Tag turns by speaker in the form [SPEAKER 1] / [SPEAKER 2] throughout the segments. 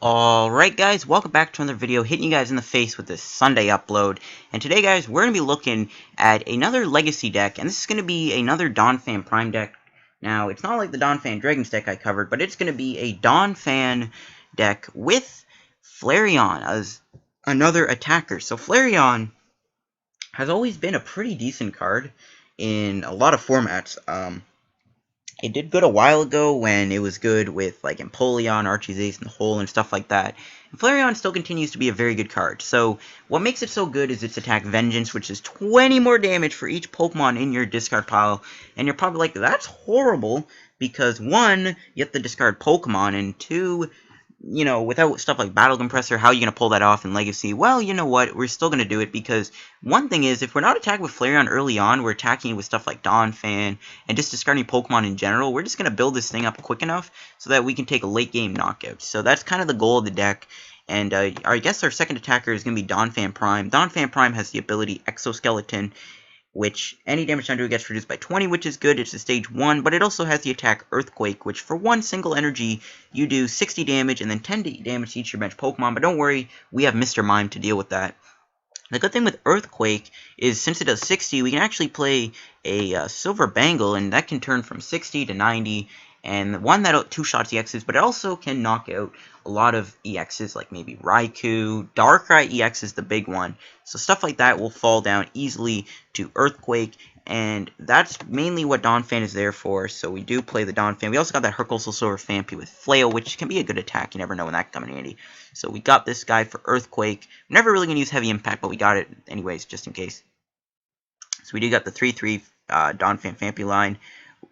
[SPEAKER 1] Alright guys, welcome back to another video, hitting you guys in the face with this Sunday upload. And today guys, we're going to be looking at another Legacy deck, and this is going to be another Donphan Prime deck. Now, it's not like the Donphan Dragons deck I covered, but it's going to be a Donphan deck with Flareon as another attacker. So Flareon has always been a pretty decent card in a lot of formats. It did good a while ago when it was good with like Empoleon, Archie's Ace in the Hole, and stuff like that. And Flareon still continues to be a very good card. So what makes it so good is its attack Vengeance, which is 20 more damage for each Pokemon in your discard pile. And you're probably like, that's horrible, because 1, you have to discard Pokemon, and 2, you know, without stuff like Battle Compressor, how are you going to pull that off in Legacy? Well, you know what, we're still going to do it, because one thing is, if we're not attacking with Flareon early on, we're attacking with stuff like Donphan, and just discarding Pokemon in general, we're just going to build this thing up quick enough, so that we can take a late game knockout. So that's kind of the goal of the deck, and I guess our second attacker is going to be Donphan Prime. Donphan Prime has the ability Exoskeleton, which any damage done to it gets reduced by 20, which is good. It's a stage 1, but it also has the attack Earthquake, which for one single energy, you do 60 damage and then 10 damage to each of your bench Pokemon. But don't worry, we have Mr. Mime to deal with that. The good thing with Earthquake is, since it does 60, we can actually play a Silver Bangle, and that can turn from 60 to 90, and one that two-shots EXs, but it also can knock out a lot of EXs, like maybe Raikou. Darkrai EX is the big one, so stuff like that will fall down easily to Earthquake, and that's mainly what Donphan is there for. So we do play the Donphan. We also got that Hercules Silver Phanpy with Flail, which can be a good attack. You never know when that can come in handy. So we got this guy for Earthquake. I'm never really going to use Heavy Impact, but we got it anyways, just in case. So we do got the 3-3 Donphan Phanpy line.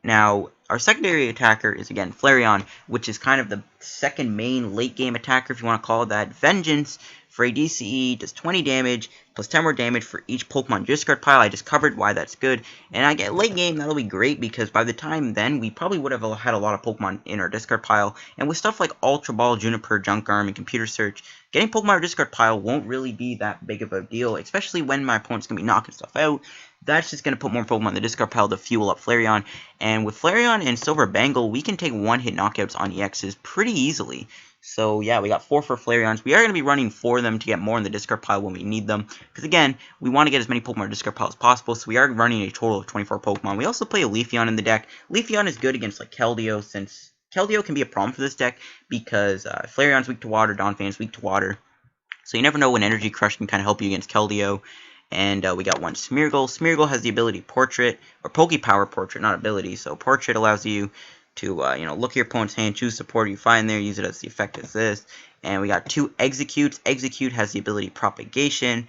[SPEAKER 1] Now, our secondary attacker is, again, Flareon, which is kind of the second main late-game attacker, if you want to call it that. Vengeance, for a DCE, does 20 damage, plus 10 more damage for each Pokemon discard pile. I just covered why that's good. And I get late game, that'll be great, because by the time then, we probably would have had a lot of Pokemon in our discard pile. And with stuff like Ultra Ball, Juniper, Junk Arm, and Computer Search, getting Pokemon in our discard pile won't really be that big of a deal, especially when my opponent's going to be knocking stuff out. That's just going to put more Pokemon in the discard pile to fuel up Flareon. And with Flareon and Silver Bangle, we can take one-hit knockouts on EXs pretty easily. So yeah, we got 4 for Flareons. We are going to be running 4 of them to get more in the discard pile when we need them. Because again, we want to get as many Pokemon in our discard pile as possible. So we are running a total of 24 Pokemon. We also play a Leafeon in the deck. Leafeon is good against like Keldeo, since Keldeo can be a problem for this deck. Because Flareon's weak to water, Donphan's weak to water. So you never know when Energy Crush can kind of help you against Keldeo. And we got one Smeargle. Smeargle has the ability Portrait, or Pokepower Portrait, not ability. So Portrait allows you to, you know, look at your opponent's hand, choose support you find there, use it as the effect as this. And we got 2 Exeggcutes. Exeggcute has the ability Propagation.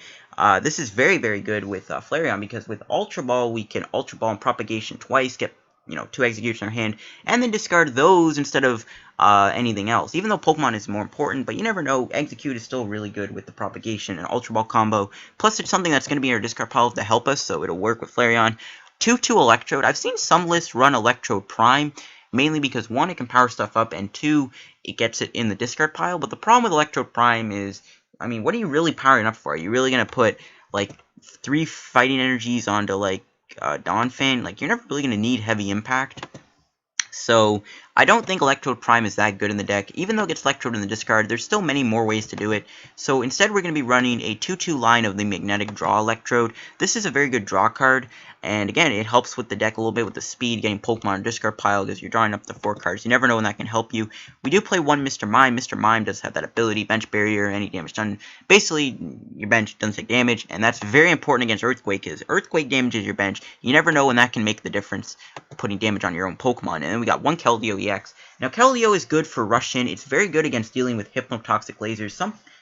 [SPEAKER 1] This is very, very good with Flareon, because with Ultra Ball, we can Ultra Ball and Propagation twice, get, you know, 2 Exeggcutes in our hand, and then discard those instead of anything else. Even though Pokemon is more important, but you never know, Exeggcute is still really good with the Propagation and Ultra Ball combo. Plus, it's something that's going to be in our discard pile to help us, so it'll work with Flareon. 2-2 Electrode. I've seen some lists run Electrode Prime, mainly because 1, it can power stuff up, and 2, it gets it in the discard pile. But the problem with Electrode Prime is, I mean, what are you really powering up for? Are you really going to put, like, 3 fighting energies onto, like, Donphan? Like, you're never really going to need Heavy Impact. So, I don't think Electrode Prime is that good in the deck. Even though it gets Electrode in the discard, there's still many more ways to do it. So, instead we're going to be running a 2-2 line of the Magnetic Draw Electrode. This is a very good draw card, and again, it helps with the deck a little bit with the speed, getting Pokemon in discard pile, because you're drawing up the 4 cards. You never know when that can help you. We do play one Mr. Mime. Mr. Mime does have that ability, Bench Barrier, any damage done. Basically, your bench doesn't take damage, and that's very important against Earthquake, because Earthquake damages your bench. You never know when that can make the difference, putting damage on your own Pokemon. And then we got one Keldeo-EX. Now, Keldeo is good for Rush-In. It's very good against dealing with Hypnotoxic Lasers.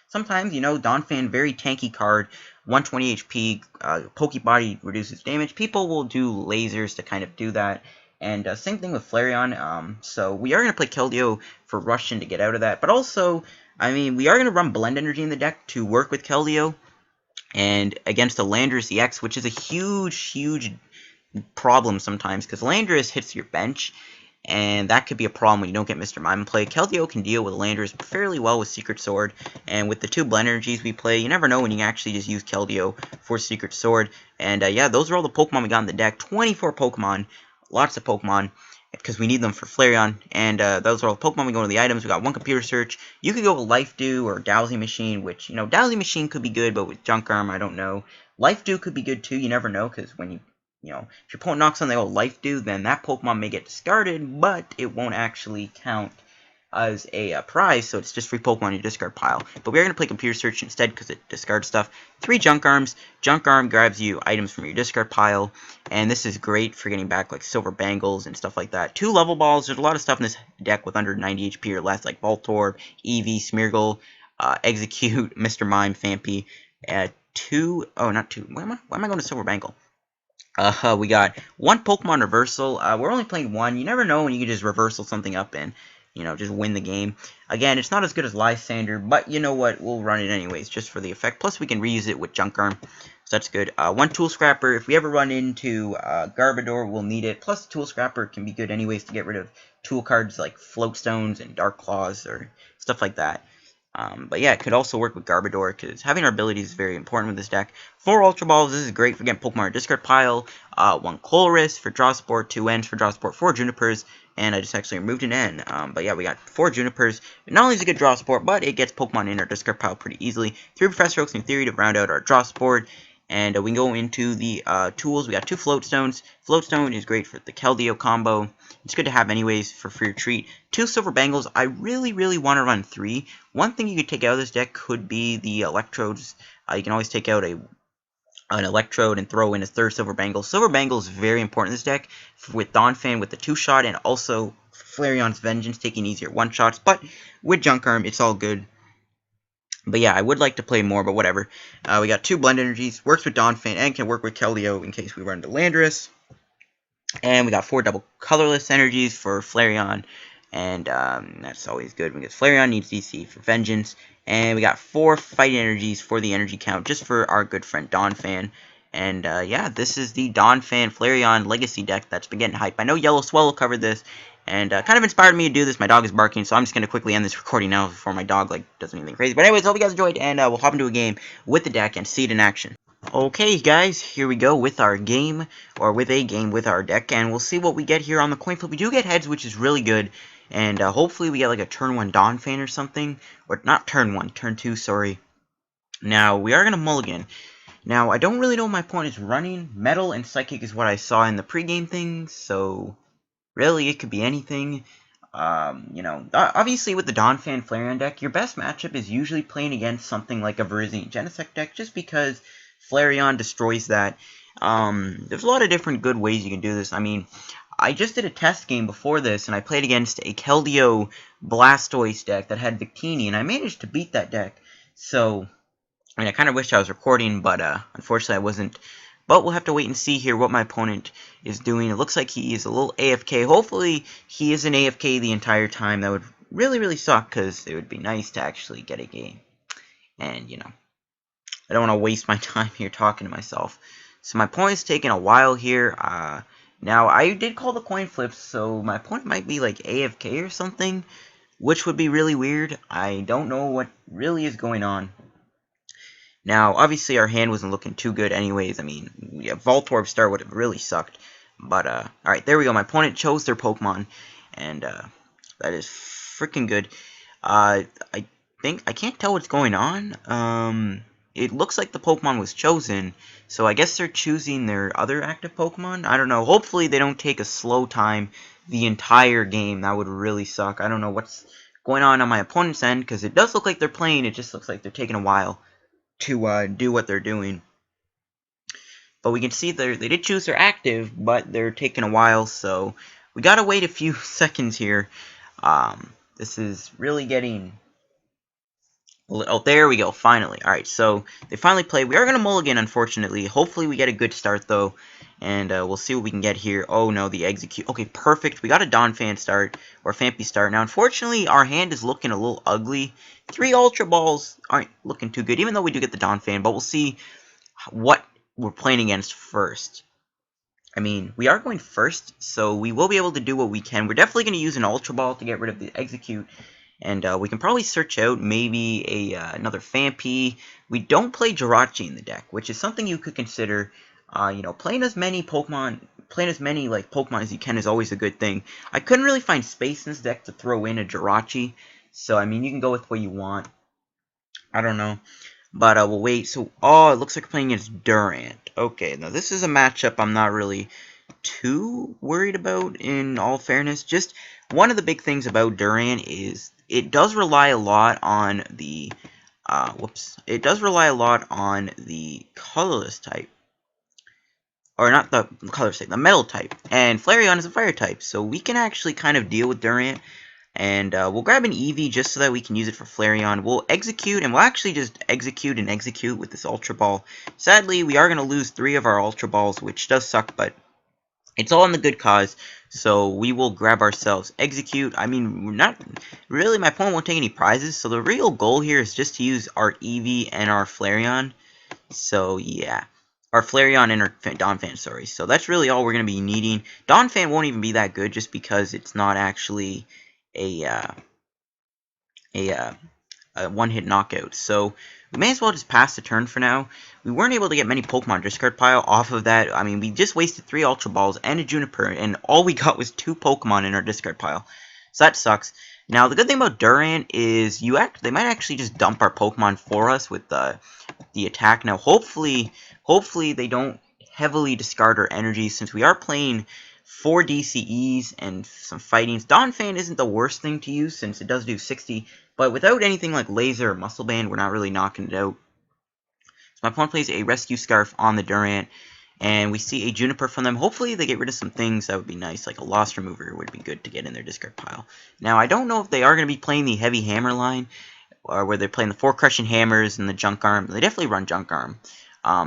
[SPEAKER 1] Sometimes, you know, Donphan, very tanky card, 120 HP, Pokebody reduces damage. People will do lasers to kind of do that. And same thing with Flareon. So we are going to play Keldeo for Rush-In to get out of that. But also, I mean, we are going to run Blend Energy in the deck to work with Keldeo. And against the Landorus EX, which is a huge, huge problem sometimes, because Landorus hits your bench. And that could be a problem when you don't get Mr. Mime in play. Keldeo can deal with Landorus fairly well with Secret Sword. And with the 2 Blend Energies we play, you never know when you can actually just use Keldeo for Secret Sword. And yeah, those are all the Pokemon we got in the deck. 24 Pokemon. Lots of Pokemon. because we need them for Flareon. And those are all the Pokemon. We go to the items. We got one Computer Search. You could go with Life Dew or Dowsing Machine, which, you know, Dowsing Machine could be good, but with Junk Arm, I don't know. Life Dew could be good too. You never know, because when you know, if your opponent knocks on the old Life Dew, then that Pokemon may get discarded, but it won't actually count as a prize, so it's just free Pokemon in your discard pile. But we're going to play Computer Search instead because it discards stuff. 3 Junk Arms. Junk Arm grabs you items from your discard pile, and this is great for getting back like Silver Bangles and stuff like that. 2 Level Balls. There's a lot of stuff in this deck with under 90 HP or less, like Voltorb, Eevee, Smeargle, Exeggcute, Mr. Mime, Phanpy. 2, oh, not 2. Why am I going to Silver Bangle? We got 1 Pokemon Reversal. We're only playing 1. You never know when you can just reversal something up and, you know, just win the game. Again, it's not as good as Lysander, but you know what? We'll run it anyways, just for the effect. Plus, we can reuse it with Junk Arm, so that's good. 1 Tool Scrapper. If we ever run into Garbodor, we'll need it. Plus, Tool Scrapper can be good anyways to get rid of tool cards like Float Stones and Dark Claws or stuff like that. But yeah, it could also work with Garbodor, because having our abilities is very important with this deck. 4 Ultra Balls, this is great for getting Pokemon or discard pile. 1 Colress for draw support, 2 Ns for draw support, 4 Junipers, and I just actually removed an N. But yeah, we got 4 Junipers. Not only is it a good draw support, but it gets Pokemon in our discard pile pretty easily. 3 Professor Oaks in theory to round out our draw support. And we can go into the tools. We got 2 Float Stones. Float Stone is great for the Keldeo combo. It's good to have anyways for free retreat. 2 Silver Bangles. I really want to run 3. One thing you could take out of this deck could be the Electrodes. You can always take out an Electrode and throw in a 3rd Silver Bangle. Silver Bangle is very important in this deck with Donphan with the 2-shot and also Flareon's Vengeance taking easier 1-shots. But with Junk Arm, it's all good. But yeah, I would like to play more, but whatever. We got 2 Blend Energies, works with Donphan, and can work with Keldeo in case we run into Landorus. And we got 4 double Colorless Energies for Flareon, and that's always good because Flareon needs DC for Vengeance. And we got 4 Fighting Energies for the energy count, just for our good friend Donphan. And yeah, this is the Donphan Flareon Legacy deck that's been getting hype. I know Yellow Swallow covered this, and kind of inspired me to do this. My dog is barking, so I'm just going to quickly end this recording now before my dog does anything crazy. But anyways, hope you guys enjoyed, and we'll hop into a game with the deck and see it in action. Okay, guys, here we go with our game, or with a game with our deck, and we'll see what we get here on the coin flip. We do get heads, which is really good, and hopefully we get like a turn 1 Donphan or something, or not turn 1, turn 2, sorry. Now, we are going to mulligan. Now, I don't really know what my point is running. Metal and Psychic is what I saw in the pregame thing, so really, it could be anything. You know, obviously with the Donphan Flareon deck, your best matchup is usually playing against something like a Virizion Genesect deck, just because Flareon destroys that. There's a lot of different good ways you can do this. I mean, I just did a test game before this, and I played against a Keldeo Blastoise deck that had Victini, and I managed to beat that deck. So, I mean, I kind of wish I was recording, but unfortunately I wasn't. But we'll have to wait and see here what my opponent is doing. It looks like he is a little AFK. Hopefully he isn't AFK the entire time. That would really suck, because it would be nice to actually get a game. And, you know, I don't want to waste my time here talking to myself. So my opponent's taking a while here. Now, I did call the coin flips, so my opponent might be like AFK or something, which would be really weird. I don't know what really is going on. Now, obviously, our hand wasn't looking too good anyways. I mean, yeah, Voltorb Star would have really sucked. But, alright, there we go. My opponent chose their Pokemon, and that is freaking good. I think, I can't tell what's going on. It looks like the Pokemon was chosen, so I guess they're choosing their other active Pokemon? I don't know. Hopefully, they don't take a slow time the entire game. That would really suck. I don't know what's going on my opponent's end, because it does look like they're playing. It just looks like they're taking a while to do what they're doing. But we can see they did choose their active, but they're taking a while, so we gotta wait a few seconds here. This is really getting... Oh, there we go, finally. Alright, so they finally played. We are gonna mulligan, unfortunately. Hopefully we get a good start, though, and we'll see what we can get here. Oh, no, the Exeggcute. Okay, perfect. We got a Donphan start, or Phanpy start. Now, unfortunately, our hand is looking a little ugly. 3 Ultra Balls aren't looking too good, even though we do get the Donphan, but we'll see what we're playing against first. I mean, we are going first, so we will be able to do what we can. We're definitely going to use an Ultra Ball to get rid of the Exeggcute, and we can probably search out maybe another Phanpy. We don't play Jirachi in the deck, which is something you could consider. You know, playing as many Pokemon playing as many like Pokemon as you can is always a good thing. I couldn't really find space in this deck to throw in a Jirachi, so I mean you can go with what you want. I don't know, but we'll wait. So it looks like we're playing against Durant. Okay, now this is a matchup I'm not really too worried about, in all fairness. Just one of the big things about Durant is it does rely a lot on the it does rely a lot on the colorless type. Or not the colorless type, the metal type. And Flareon is a fire type, so we can actually kind of deal with Durant. And we'll grab an Eevee just so that we can use it for Flareon. We'll execute, and we'll actually just execute with this Ultra Ball. Sadly, we are going to lose 3 of our Ultra Balls, which does suck, but it's all in the good cause. So we will grab ourselves Exeggcute. I mean, we're not really, my opponent won't take any prizes, so the real goal here is just to use our Eevee and our Flareon. So yeah, our Flareon and our Donphan, sorry. So that's really all we're going to be needing. Donphan won't even be that good just because it's not actually a one-hit knockout. So we may as well just pass the turn for now. We weren't able to get many Pokemon discard pile off of that. I mean, we just wasted 3 Ultra Balls and a Juniper, and all we got was 2 Pokemon in our discard pile. So that sucks. Now, the good thing about Durant is they might actually just dump our Pokemon for us with the attack. Now, hopefully they don't heavily discard our energy, since we are playing 4 DCEs and some fightings. Donphan isn't the worst thing to use, since it does do 60, but without anything like Laser or Muscle Band, we're not really knocking it out. So my opponent plays a Rescue Scarf on the Durant, and we see a Juniper from them. Hopefully they get rid of some things that would be nice, like a Lost Remover would be good to get in their discard pile. Now, I don't know if they are going to be playing the Heavy Hammer line, or where they're playing the 4 Crushing Hammers and the Junk Arm. They definitely run Junk Arm.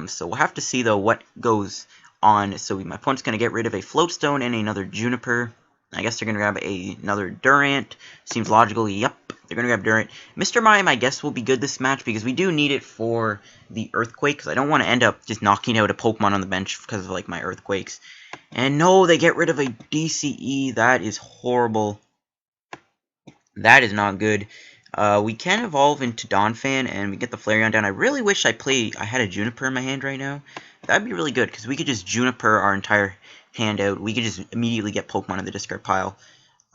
[SPEAKER 1] So we'll have to see, though, what goes on. So my opponent's going to get rid of a Float Stone and another Juniper. I guess they're going to grab another Durant. Seems logical. Yep, they're going to grab Durant. Mr. Mime, I guess, will be good this match because we do need it for the Earthquake, because I don't want to end up just knocking out a Pokemon on the bench because of like my Earthquakes. And no, they get rid of a DCE. That is horrible. That is not good. We can evolve into Donphan and we get the Flareon down. I really wish I had a Juniper in my hand right now. That'd be really good because we could just Juniper our entire hand out. We could just immediately get Pokemon in the discard pile.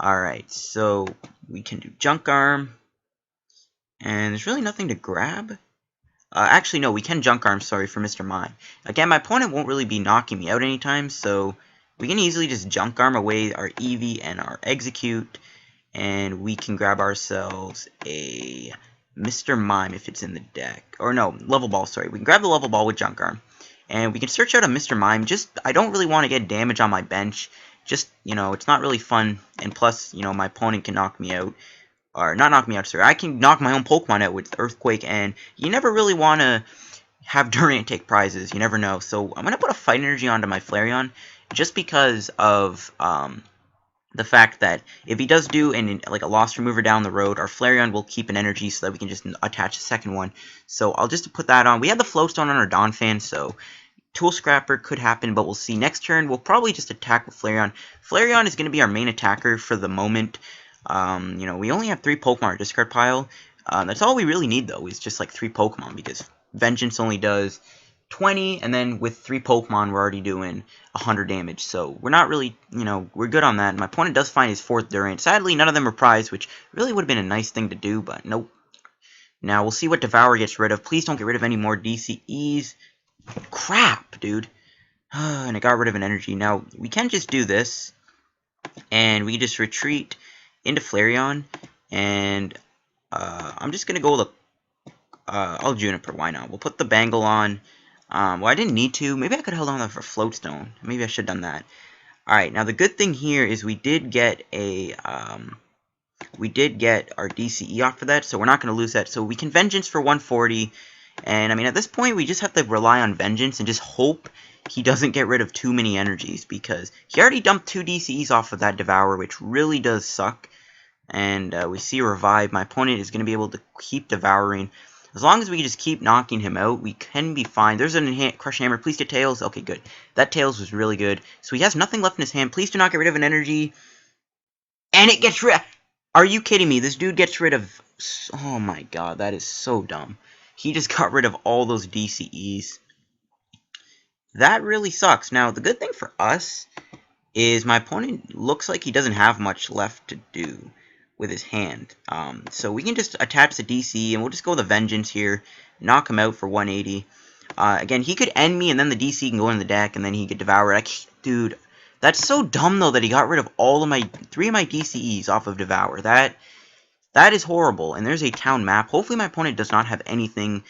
[SPEAKER 1] Alright, so we can do Junk Arm. And there's really nothing to grab. Actually, no, we can Junk Arm, sorry, for Mr. Mime. Again, my opponent won't really be knocking me out anytime, so we can easily just Junk Arm away our Eevee and our Exeggcute. And we can grab ourselves a Mr. Mime if it's in the deck. Or no, Level Ball, sorry. We can grab the Level Ball with Junk Arm. And we can search out a Mr. Mime. I don't really want to get damage on my bench. Just, it's not really fun. And plus, my opponent can knock me out. Or, not knock me out, sorry. I can knock my own Pokemon out with Earthquake. And you never really want to have Durant take prizes. You never know. So, I'm going to put a Fight Energy onto my Flareon. Just because of, the fact that if he does do like a Lost Remover down the road, our Flareon will keep an energy so that we can just attach a second one. So I'll just put that on. We have the Float Stone on our Donphan, so Tool Scrapper could happen, but we'll see. Next turn, we'll probably just attack with Flareon. Flareon is going to be our main attacker for the moment. We only have 3 Pokemon in our discard pile. That's all we really need, though, is just like 3 Pokemon, because Vengeance only does 20, and then with 3 Pokemon, we're already doing 100 damage. So we're not really, we're good on that. My opponent does find his 4th Durant. Sadly, none of them are prized, which really would have been a nice thing to do, but nope. Now, we'll see what Devour gets rid of. Please don't get rid of any more DCEs. Crap, dude. And it got rid of an energy. Now, we can just do this, and we just retreat into Flareon, and I'm just going to go with I'll Juniper, why not? We'll put the Bangle on. Well, I didn't need to. Maybe I could have held on for Float Stone. Maybe I should have done that. Alright, now the good thing here is we did get our DCE off of that, so we're not going to lose that. So we can Vengeance for 140, and I mean, at this point, we just have to rely on Vengeance and just hope he doesn't get rid of too many energies, because he already dumped 2 DCEs off of that Devour, which really does suck. And we see a Revive. My opponent is going to be able to keep Devouring. As long as we just keep knocking him out, we can be fine. There's an Crush Hammer. Please get Tails. Okay, good. That Tails was really good. So he has nothing left in his hand. Please do not get rid of an energy. And it gets rid... Are you kidding me? This dude gets rid of... Oh my god, that is so dumb. He just got rid of all those DCEs. that really sucks. Now, the good thing for us is my opponent looks like he doesn't have much left to do with his hand. So we can just attach the DC, and we'll just go with a Vengeance here, knock him out for 180. Again, he could end me, and then the DC can go in the deck, and then he could devour it. Dude, that's so dumb, though, that he got rid of all of my 3 of my DCEs off of Devour. That is horrible, and there's a town map. Hopefully my opponent does not have anything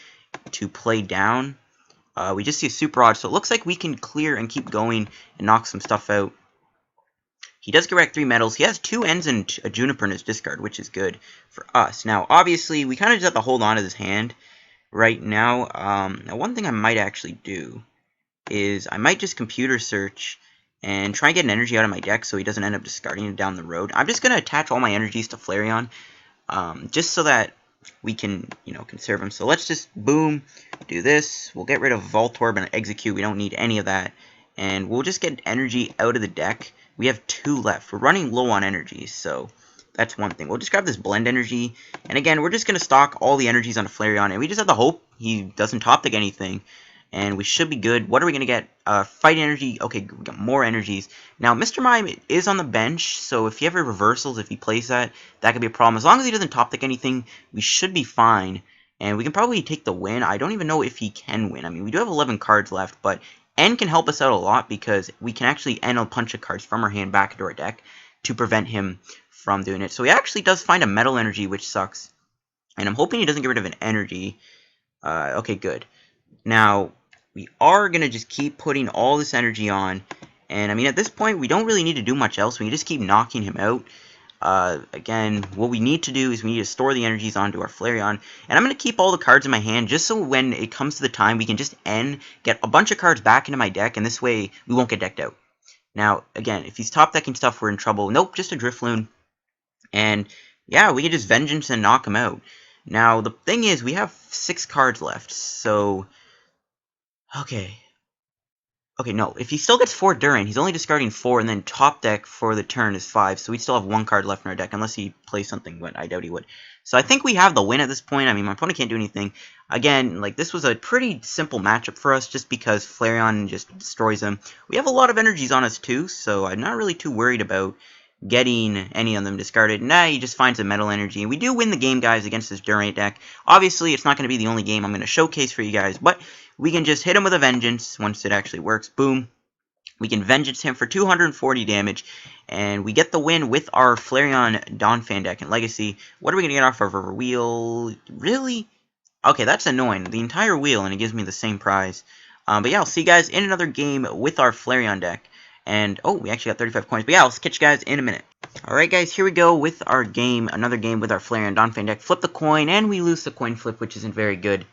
[SPEAKER 1] to play down. We just see a Super Rod, so it looks like we can clear and keep going and knock some stuff out. He does get back 3 medals. He has 2 ends and a Juniper in his discard, which is good for us. Now, obviously, we kind of just have to hold on to this hand right now. Now, one thing I might actually do is I might just computer search and try and get an energy out of my deck so he doesn't end up discarding it down the road. I'm just going to attach all my energies to Flareon just so that we can, conserve him. So let's just, boom, do this. We'll get rid of Voltorb and Exeggcute. We don't need any of that. And we'll just get energy out of the deck. We have 2 left. We're running low on energy, so that's one thing. We'll just grab this blend energy. And again, we're just going to stock all the energies on Flareon. And we just have to hope he doesn't top deck anything. And we should be good. What are we going to get? Fight energy. Okay, we got more energies. Now, Mr. Mime is on the bench, so if he ever reversals, if he plays that could be a problem. As long as he doesn't top deck anything, we should be fine. And we can probably take the win. I don't even know if he can win. I mean, we do have 11 cards left, but N can help us out a lot because we can actually N a bunch of cards from our hand back into our deck to prevent him from doing it. So he actually does find a metal energy, which sucks. And I'm hoping he doesn't get rid of an energy. Okay, good. Now, we are going to just keep putting all this energy on. And, I mean, at this point, we don't really need to do much else. We can just keep knocking him out. Again, what we need to do is we need to store the energies onto our Flareon. And I'm going to keep all the cards in my hand just so when it comes to the time, we can just get a bunch of cards back into my deck. And this way, we won't get decked out. Now, again, if he's top decking stuff, we're in trouble. Nope, just a Drifloon. And, yeah, we can just Vengeance and knock him out. Now, the thing is, we have 6 cards left. So, okay, no. If he still gets 4 Durant, he's only discarding 4, and then top deck for the turn is 5. So we'd still have 1 card left in our deck, unless he plays something, but I doubt he would. So I think we have the win at this point. I mean, my opponent can't do anything. Again, like, this was a pretty simple matchup for us, just because Flareon just destroys him. We have a lot of energies on us, too, so I'm not really too worried about getting any of them discarded. Nah, he just finds a metal energy. And we do win the game, guys, against this Durant deck. Obviously, it's not going to be the only game I'm going to showcase for you guys, but we can just hit him with a Vengeance once it actually works. Boom. We can Vengeance him for 240 damage, and we get the win with our Flareon Donphan deck and Legacy. What are we going to get off of our wheel? Really? Okay, that's annoying. The entire wheel, and it gives me the same prize. But yeah, I'll see you guys in another game with our Flareon deck. And, oh, we actually got 35 coins. But yeah, I'll catch you guys in a minute. Alright, guys, here we go with our game. Another game with our Flareon Donphan deck. Flip the coin, and we lose the coin flip, which isn't very good.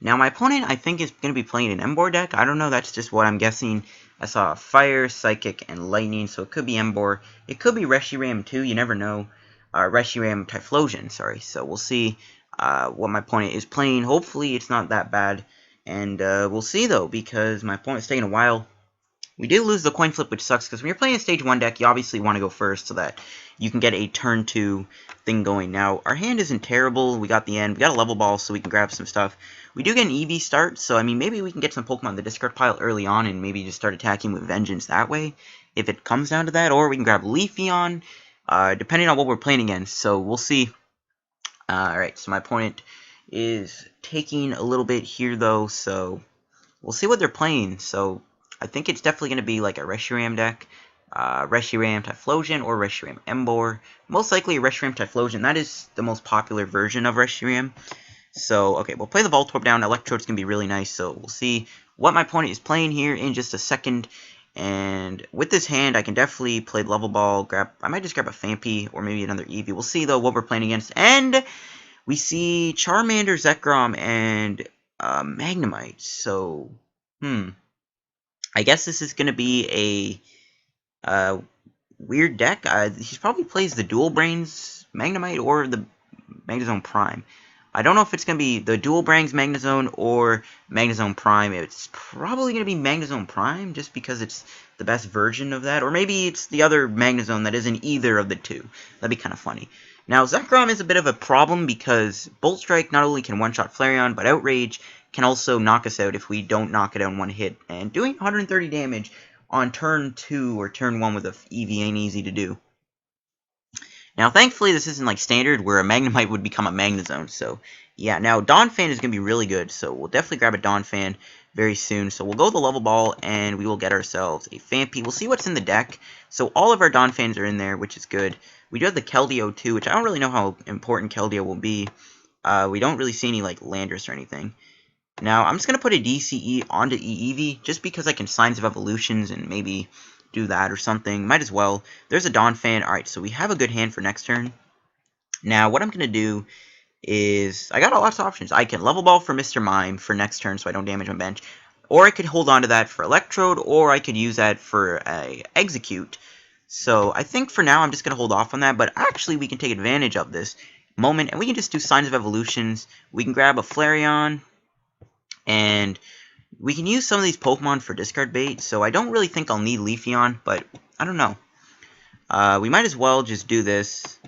[SPEAKER 1] Now, my opponent, I think, is going to be playing an Emboar deck. I don't know, that's just what I'm guessing. I saw Fire, Psychic, and Lightning, so it could be Emboar. It could be Reshiram, too, you never know. Reshiram Typhlosion, sorry. So we'll see what my opponent is playing. Hopefully, it's not that bad. And we'll see, though, because my opponent's taking a while. We did lose the coin flip, which sucks, because when you're playing a Stage 1 deck, you obviously want to go first so that you can get a turn 2 thing going. Now, our hand isn't terrible. We got the end. We got a Level Ball, so we can grab some stuff. We do get an Eevee start, so, I mean, maybe we can get some Pokemon in the discard pile early on and maybe just start attacking with Vengeance that way, if it comes down to that. Or we can grab Leafeon, depending on what we're playing against. So, we'll see. Alright, so my opponent is taking a little bit here, though, so we'll see what they're playing. So, I think it's definitely going to be like a Reshiram deck, Reshiram Typhlosion, or Reshiram Emboar. Most likely a Reshiram Typhlosion. That is the most popular version of Reshiram. So, okay, we'll play the Voltorb down. Electrode's going to be really nice, so we'll see what my opponent is playing here in just a second. And with this hand, I can definitely play Level Ball, I might just grab a Phanpy, or maybe another Eevee. We'll see, though, what we're playing against. And we see Charmander, Zekrom, and Magnemite. So, I guess this is going to be a weird deck. He probably plays the Dual Brains Magnemite or the Magnezone Prime. I don't know if it's going to be the Dual Brains Magnezone or Magnezone Prime. It's probably going to be Magnezone Prime just because it's the best version of that. Or maybe it's the other Magnezone that isn't either of the two. That'd be kind of funny. Now, Zekrom is a bit of a problem because Bolt Strike not only can one-shot Flareon, but Outrage can also knock us out if we don't knock it out in one hit. And doing 130 damage on turn 2 or turn 1 with a Eevee ain't easy to do. Now, thankfully, this isn't like standard where a Magnemite would become a Magnezone. So, yeah, now Donphan is going to be really good. So, we'll definitely grab a Donphan very soon. So, we'll go with the Level Ball, and we will get ourselves a Phanpy. We'll see what's in the deck. So, all of our Donphans are in there, which is good. We do have the Keldeo, too, which I don't really know how important Keldeo will be. We don't really see any, like, Landorus or anything. Now, I'm just going to put a DCE onto Eevee, just because I can Signs of Evolutions and maybe do that or something. Might as well. There's a Donphan. Alright, so we have a good hand for next turn. Now, what I'm going to do is, I got lots of options. I can Level Ball for Mr. Mime for next turn so I don't damage my bench. Or I could hold on to that for Electrode, or I could use that for a Exeggcute. So, I think for now I'm just going to hold off on that, but actually we can take advantage of this moment, and we can just do Signs of Evolutions. We can grab a Flareon, and we can use some of these Pokemon for discard bait, so I don't really think I'll need Leafeon, but I don't know. We might as well just do this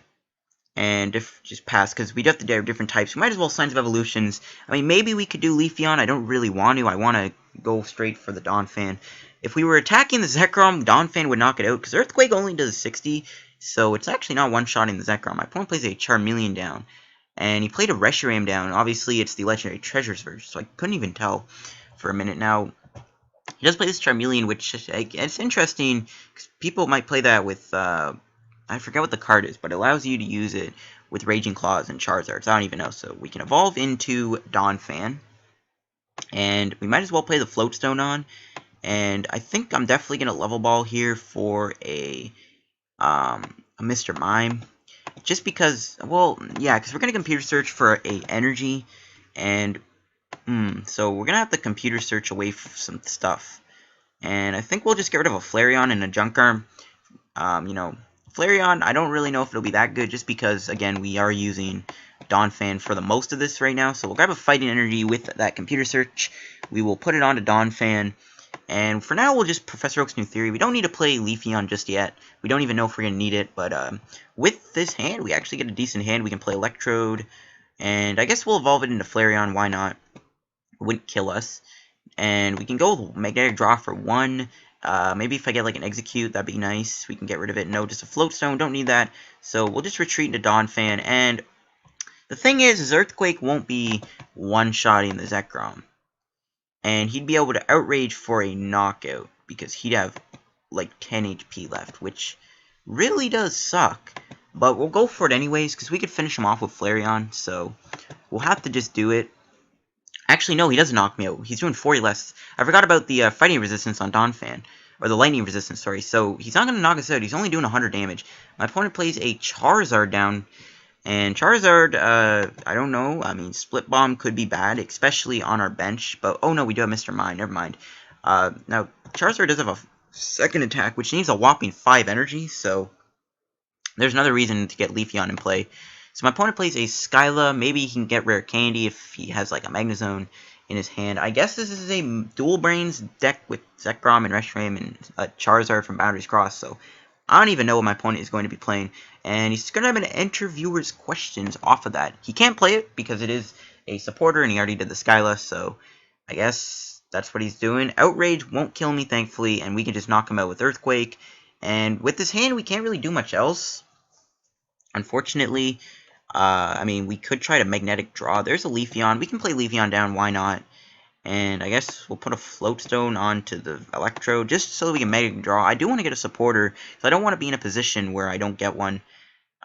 [SPEAKER 1] and just pass, because we do have to do different types. We might as well Signs of Evolutions. I mean, maybe we could do Leafeon. I don't really want to. I want to go straight for the Donphan. If we were attacking the Zekrom, Donphan would knock it out, because Earthquake only does 60, so it's actually not one-shotting the Zekrom. My opponent plays a Charmeleon down, and he played a Reshiram down. Obviously, it's the Legendary Treasures version, so I couldn't even tell for a minute. Now, he does play this Charmeleon, which it's interesting, because people might play that with, I forget what the card is, but it allows you to use it with Raging Claws and Charizards. I don't even know, so we can evolve into Donphan, and we might as well play the Float Stone on, and I think I'm definitely going to Level Ball here for a Mr. Mime, just because, well, yeah, because we're going to Computer Search for a Energy, and so we're going to have to Computer Search away some stuff. And I think we'll just get rid of a Flareon and a Junkarm. You know, Flareon, I don't really know if it'll be that good, just because, again, we are using Donphan for the most of this right now. So we'll grab a Fighting Energy with that Computer Search. We will put it onto Donphan. And for now, we'll just Professor Oak's New Theory. We don't need to play Leafeon just yet. We don't even know if we're going to need it. But with this hand, we actually get a decent hand. We can play Electrode. And I guess we'll evolve it into Flareon. Why not? Wouldn't kill us. And we can go with Magnetic Draw for 1. Maybe if I get like an Exeggcute, that'd be nice. We can get rid of it. No, just a Float Stone. Don't need that. So we'll just retreat into Donphan. And the thing is Earthquake won't be one-shotting the Zekrom. And he'd be able to Outrage for a knockout, because he'd have like 10 HP left, which really does suck. But we'll go for it anyways, because we could finish him off with Flareon, so we'll have to just do it. Actually, no, he doesn't knock me out. He's doing 40 less. I forgot about the Fighting Resistance on Donphan. Or the Lightning Resistance, sorry. So he's not going to knock us out. He's only doing 100 damage. My opponent plays a Charizard down. And Charizard, I don't know. I mean, Split Bomb could be bad, especially on our bench. But, oh no, we do have Mr. Mime. Never mind. Now, Charizard does have a second attack, which needs a whopping 5 energy. So, there's another reason to get Leafeon in play. So, my opponent plays a Skyla. Maybe he can get Rare Candy if he has, like, a Magnezone in his hand. I guess this is a Dual Brains deck with Zekrom and Reshiram and a Charizard from Boundaries Cross. So, I don't even know what my opponent is going to be playing. And he's going to have an enter viewers questions off of that. He can't play it because it is a supporter and he already did the Skyla. So I guess that's what he's doing. Outrage won't kill me, thankfully. And we can just knock him out with Earthquake. And with this hand, we can't really do much else. Unfortunately, I mean, we could try to Magnetic Draw. There's a Leafeon. We can play Leafeon down. Why not? And I guess we'll put a Float Stone onto the Electrode just so we can Magnetic Draw. I do want to get a supporter, because I don't want to be in a position where I don't get one.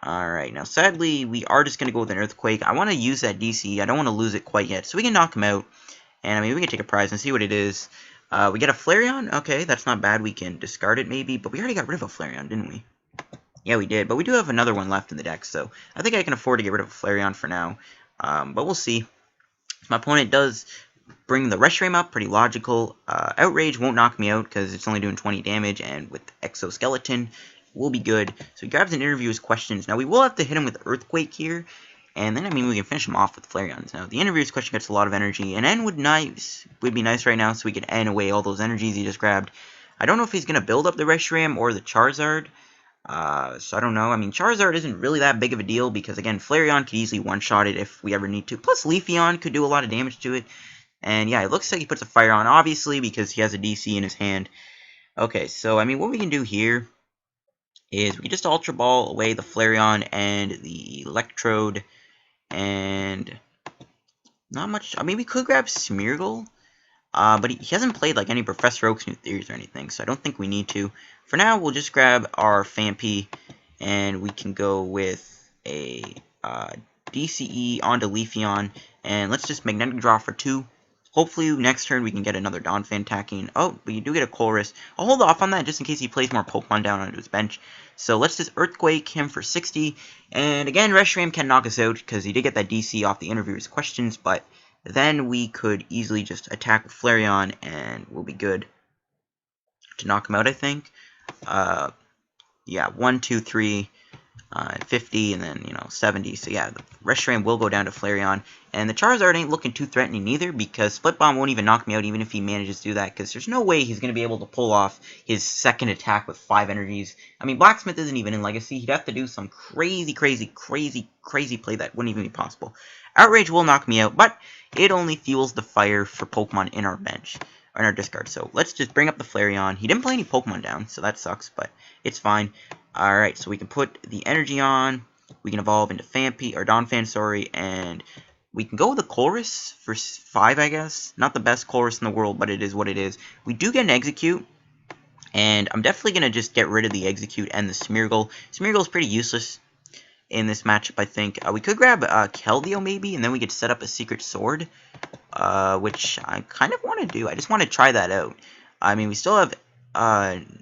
[SPEAKER 1] Alright, now sadly, we are just going to go with an Earthquake. I want to use that DC. I don't want to lose it quite yet, so we can knock him out. And I mean, we can take a prize and see what it is. We get a Flareon. Okay, that's not bad. We can discard it maybe, but we already got rid of a Flareon, didn't we? Yeah, we did, but we do have another one left in the deck, so I think I can afford to get rid of a Flareon for now. But we'll see. My opponent does bring the Reshiram up, pretty logical. Outrage won't knock me out because it's only doing 20 damage, and with Exoskeleton, we'll be good. So he grabs and interviews questions. Now we will have to hit him with Earthquake here, and then I mean we can finish him off with Flareons. Now the interviews question gets a lot of energy, and N would be nice right now, so we can N away all those energies he just grabbed. I don't know if he's gonna build up the Reshiram or the Charizard. So I don't know. I mean, Charizard isn't really that big of a deal because, again, Flareon could easily one-shot it if we ever need to. Plus, Leafeon could do a lot of damage to it. And yeah, it looks like he puts a fire on, obviously, because he has a DC in his hand. Okay, so, I mean, what we can do here is we can just Ultra Ball away the Flareon and the Electrode, and not much. I mean, we could grab Smeargle, but he hasn't played like any Professor Oak's New Theories or anything, so I don't think we need to. For now, we'll just grab our Phanpy, and we can go with a DCE onto Leafeon, and let's just Magnetic Draw for 2. Hopefully, next turn we can get another Donphan attacking. Oh, but you do get a Colress. I'll hold off on that just in case he plays more Pokemon down onto his bench. So let's just Earthquake him for 60. And again, Reshiram can knock us out because he did get that DC off the interviewer's questions, but then we could easily just attack with Flareon and we'll be good to knock him out, I think. Yeah, 1, 2, 3, 50, and then, 70. So yeah, the Reshiram will go down to Flareon. And the Charizard ain't looking too threatening either, because Split Bomb won't even knock me out even if he manages to do that, because there's no way he's going to be able to pull off his second attack with 5 energies. I mean, Blacksmith isn't even in Legacy. He'd have to do some crazy play that wouldn't even be possible. Outrage will knock me out, but it only fuels the fire for Pokemon in our bench, or in our discard. So let's just bring up the Flareon. He didn't play any Pokemon down, so that sucks, but it's fine. Alright, so we can put the energy on. We can evolve into Phanpy, or Donphan, sorry, and we can go with the Colress for 5, I guess. Not the best Colress in the world, but it is what it is. We do get an Exeggcute, and I'm definitely going to just get rid of the Exeggcute and the Smeargle. Smeargle is pretty useless in this matchup, I think. We could grab Keldeo, maybe, and then we could set up a Secret Sword, which I kind of want to do. I just want to try that out. I mean, we still have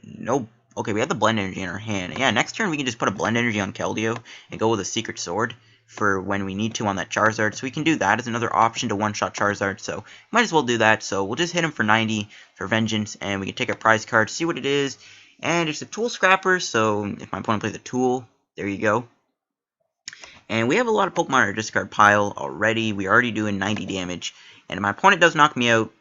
[SPEAKER 1] no... Okay, we have the Blend Energy in our hand. Yeah, next turn we can just put a Blend Energy on Keldeo and go with a Secret Sword for when we need to on that Charizard. So we can do that as another option to one-shot Charizard. So might as well do that. So we'll just hit him for 90 for Vengeance, and we can take a prize card, see what it is. And it's a Tool Scrapper, so if my opponent plays a Tool, there you go. And we have a lot of Pokemon in our discard pile already. We're already doing 90 damage. And if my opponent does knock me out,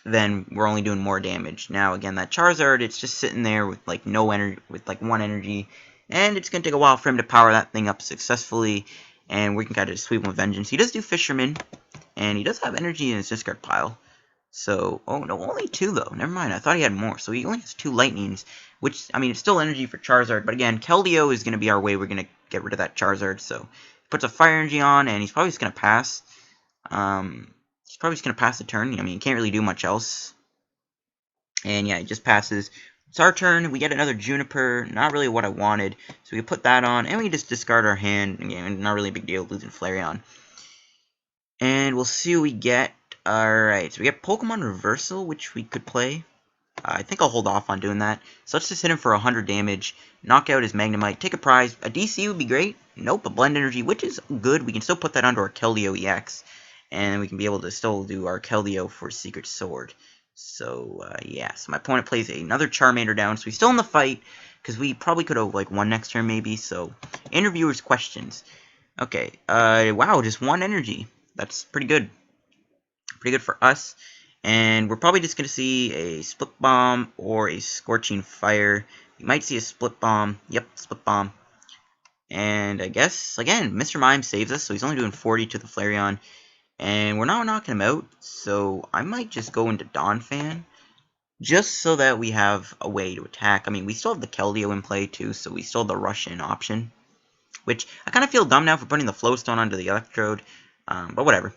[SPEAKER 1] then we're only doing more damage. Now, again, that Charizard, it's just sitting there with, like, no energy, with, like, 1 energy. And it's going to take a while for him to power that thing up successfully. And we can kind of just sweep him with Vengeance. He does do Fisherman, and he does have energy in his discard pile. So, oh, no, only 2, though. Never mind, I thought he had more. So he only has 2 Lightnings, which, I mean, it's still energy for Charizard. But again, Keldeo is going to be our way. We're going to get rid of that Charizard. So, he puts a Fire Energy on, and he's probably just going to pass. He's probably just going to pass the turn. I mean, he can't really do much else. And yeah, he just passes. It's our turn. We get another Juniper. Not really what I wanted. So we can put that on. And we just discard our hand. Again, not really a big deal losing Flareon. And we'll see what we get. Alright, so we get Pokemon Reversal, which we could play. I think I'll hold off on doing that. So let's just hit him for 100 damage. Knock out his Magnemite. Take a prize. A DC would be great. Nope, a Blend Energy, which is good. We can still put that onto our Keldeo-EX. And we can be able to still do our Keldeo for Secret Sword. So, yeah. So my opponent plays another Charmander down. So he's still in the fight. Because we probably could have, like, won next turn, maybe. So, interviewers' questions. Okay. Wow, just 1 energy. That's pretty good. Pretty good for us. And we're probably just going to see a Split Bomb or a Scorching Fire. We might see a Split Bomb. Yep, Split Bomb. And I guess, again, Mr. Mime saves us. So he's only doing 40 to the Flareon. And we're not knocking him out, so I might just go into Donphan, just so that we have a way to attack. I mean, we still have the Keldeo in play, too, so we still have the Rush-In option, which I kind of feel dumb now for putting the Float Stone onto the Electrode, but whatever.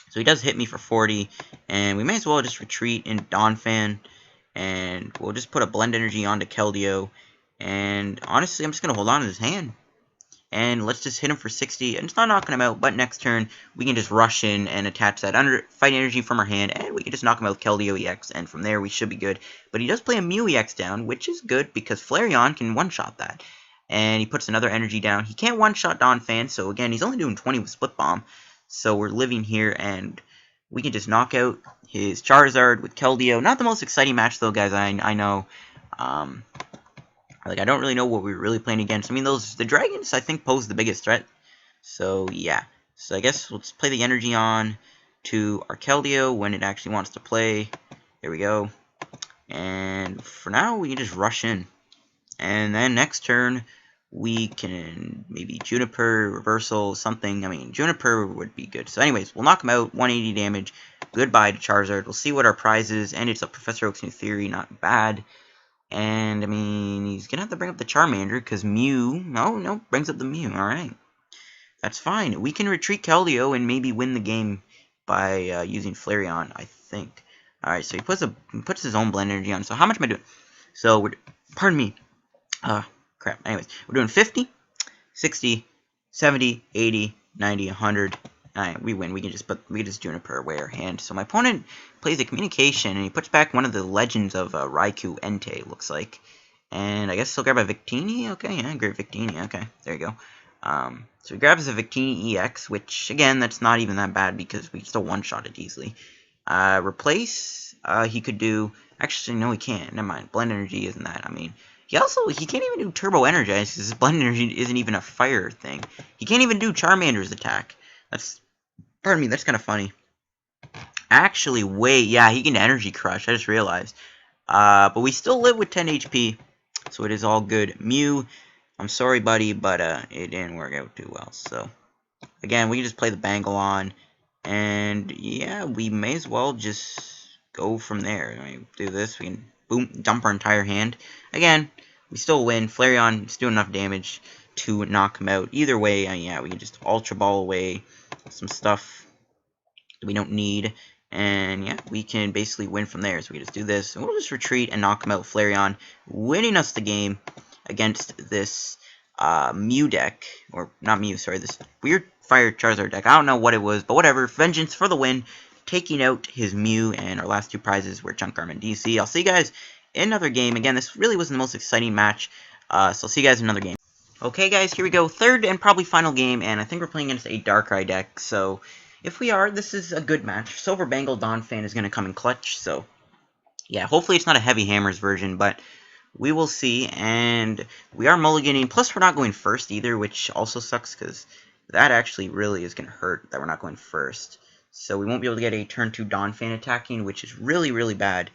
[SPEAKER 1] So he does hit me for 40, and we may as well just retreat in Donphan, and we'll just put a Blend Energy onto Keldeo, and honestly, I'm just going to hold on to his hand. And let's just hit him for 60. And it's not knocking him out, but next turn, we can just rush in and attach that Fight Energy from our hand. And we can just knock him out with Keldeo-EX. And from there, we should be good. But he does play a Mew-EX down, which is good because Flareon can one-shot that. And he puts another energy down. He can't one-shot Donphan, so again, he's only doing 20 with Split Bomb. So we're living here, and we can just knock out his Charizard with Keldeo. Not the most exciting match, though, guys, I know. Like, I don't really know what we're really playing against. I mean, the dragons, I think, pose the biggest threat. So, yeah. So, I guess we'll just play the energy on to our Keldeo when it actually wants to play. There we go. And for now, we can just rush in. And then next turn, we can maybe Juniper, Reversal, something. I mean, Juniper would be good. So, anyways, we'll knock him out. 180 damage. Goodbye to Charizard. We'll see what our prize is, and it's a Professor Oak's New Theory, not bad. And, I mean, he's going to have to bring up the Charmander, because Mew, no, brings up the Mew, alright. That's fine. We can retreat Keldeo and maybe win the game by using Flareon, I think. Alright, so he puts his own Blend Energy on. So how much am I doing? So, pardon me. Crap. Anyways, we're doing 50, 60, 70, 80, 90, 100. Alright, we win. We can just Juniper away our hand. So my opponent plays a Communication, and he puts back one of the Legends of Raikou Entei, looks like. And I guess he'll grab a Victini? Okay, yeah, great Victini. Okay, there you go. So he grabs a Victini EX, which, again, that's not even that bad because we still one-shot it easily. Replace, he could do... Actually, no, he can't. Never mind. Blend Energy isn't that. I mean, he can't even do Turbo Energize because his Blend Energy isn't even a fire thing. He can't even do Charmander's attack. Pardon me, that's kind of funny. Actually, wait, yeah, he can Energy Crush. I just realized. But we still live with 10 HP, so it is all good. Mew, I'm sorry, buddy, but it didn't work out too well. So, again, we can just play the Bangle on, and yeah, we may as well just go from there. I mean, do this, we can, boom, dump our entire hand. Again, we still win. Flareon is doing enough damage to knock him out. Either way, yeah, we can just Ultra Ball away some stuff that we don't need. And yeah, we can basically win from there. So we can just do this, and we'll just retreat and knock him out. Flareon winning us the game against this Mew deck, or not Mew, sorry, this weird Fire Charizard deck. I don't know what it was, but whatever. Vengeance for the win, taking out his Mew, and our last two prizes were Junk Arm and DC. I'll see you guys in another game. Again, this really wasn't the most exciting match, so I'll see you guys in another game. Okay, guys, here we go. Third and probably final game, and I think we're playing against a Darkrai deck, so if we are, this is a good match. Silver Bangle Donphan is going to come in clutch, so yeah, hopefully it's not a Heavy Hammers version, but we will see. And we are mulliganing, plus we're not going first either, which also sucks, because that actually really is going to hurt that we're not going first. So we won't be able to get a turn 2 Donphan attacking, which is really, really bad.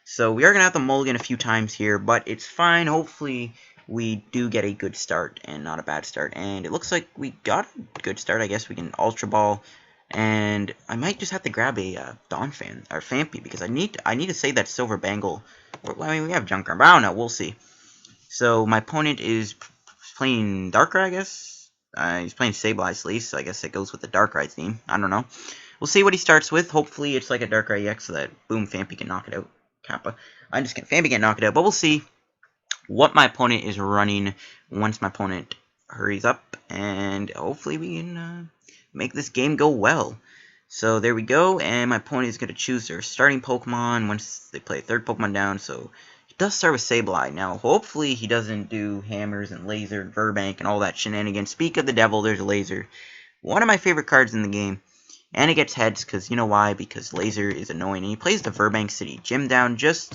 [SPEAKER 1] So we are going to have to mulligan a few times here, but it's fine. Hopefully we do get a good start and not a bad start. And it looks like we got a good start. I guess we can Ultra Ball. And I might just have to grab a Donphan or Phanpy, because I need to save that Silver Bangle. I mean, we have Junk Arm, but I don't know. We'll see. So my opponent is playing Darkrai, I guess. He's playing Sableye Sleece, so I guess it goes with the Darkrai theme. I don't know. We'll see what he starts with. Hopefully it's like a Darkrai EX so that, boom, Phanpy can knock it out. Kappa. I'm just kidding. Phanpy can knock it out, but we'll see what my opponent is running once my opponent hurries up. And hopefully we can make this game go well. So there we go, and my opponent is going to choose their starting Pokemon once they play a third Pokemon down. So he does start with Sableye. Now, hopefully he doesn't do Hammers and Laser and Verbank and all that shenanigans. Speak of the devil, there's a Laser. One of my favorite cards in the game. And it gets heads, because you know why? Because Laser is annoying. And he plays the Verbank City Gym down just